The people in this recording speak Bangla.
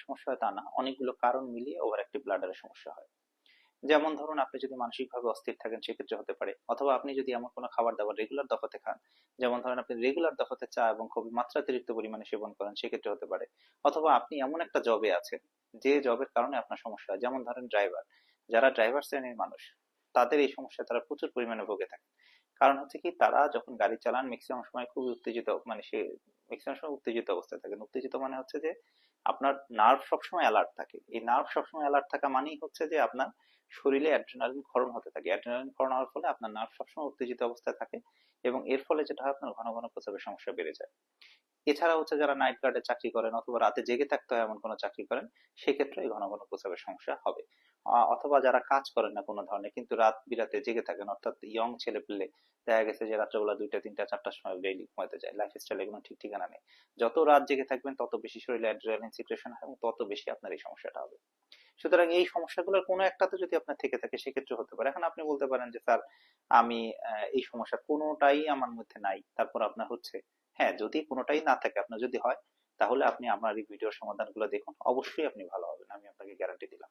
সমস্যা হয় তা না, অনেকগুলো কারণ মিলিয়ে ওভার অ্যাক্টিভ ব্লাডারের সমস্যা হয়। যেমন ধরুন আপনি যদি মানসিকভাবে অস্থির থাকেন সেক্ষেত্রে হতে পারে, অথবা আপনি যদি এমন কোনো খাবার দাবার রেগুলার দফাতে খান, যেমন ধরেন আপনি রেগুলার দফাতে চা এবং খুবই মাত্রাতিরিক্ত পরিমাণে সেবন করেন সেক্ষেত্রে হতে পারে, অথবা আপনি এমন একটা জবে আছেন যে জবের কারণে আপনার সমস্যা হয়, যেমন ধরেন ড্রাইভার, যারা ড্রাইভার শ্রেণীর মানুষ তাদের এই সমস্যা তারা প্রচুর পরিমাণে ভোগে থাকে। কারণ হচ্ছে কি, তারা যখন গাড়ি চালান ম্যাক্সিমাম সময় খুবই উত্তেজিত, মানে সে ম্যাক্সিমাম সময় উত্তেজিত অবস্থায় থাকেন। উত্তেজিত মানে হচ্ছে যে আপনার নার্ভ সবসময় অ্যালার্ট থাকে। এই নার্ভ সবসময় অ্যালার্ট থাকা মানেই হচ্ছে যে আপনার শরীরে অ্যাড্রেনালিন ক্ষরণ হতে থাকে। অ্যাড্রেনালিন ক্ষরণ হওয়ার ফলে আপনার নার্ভ সবসময় উত্তেজিত অবস্থায় থাকে, এবং এর ফলে যেটা হয় আপনার ঘন ঘন প্রস্রাবের সমস্যা বেড়ে যায়। এছাড়া হচ্ছে যারা নাইট গার্ডে চাকরি করেন অথবা রাতে জেগে থাকতে হয় এমন কোনো চাকরি করেন, সেক্ষেত্রে এই ঘন ঘন প্রস্রাবের সমস্যা হবে। অথবা যারা কাজ করেন না কোনো ধরনের কিন্তু রাত বিরাতে জেগে থাকেন, অর্থাৎ ইয়ং ছেলে পেলে দেখা গেছে যে রাত্রেবেলা 2টা 3টা 4টার সময় ডেইলি ঘুমাতে যায়, লাইফ স্টাইল এগুলো ঠিক ঠিকানা নেই। যত রাত জেগে থাকবেন তত বেশি শরীরে অ্যাড্রিনালিন সিক্রেশন হয় এবং তত বেশি আপনার এই সমস্যাটা হবে। সুতরাং এই সমস্যাগুলোর কোনো একটাতে যদি আপনার থেকে থাকে সেক্ষেত্রে হতে পারে। এখন আপনি বলতে পারেন যে স্যার আমি এই সমস্যা কোনোটাই আমার মধ্যে নাই তারপর আপনার হচ্ছে। হ্যাঁ, যদি কোনোটাই না থাকে, আপনার যদি হয়, তাহলে আপনি আমার এই ভিডিওর সমাধানগুলো দেখুন, অবশ্যই আপনি ভালো হবেন, আমি আপনাকে গ্যারান্টি দিলাম।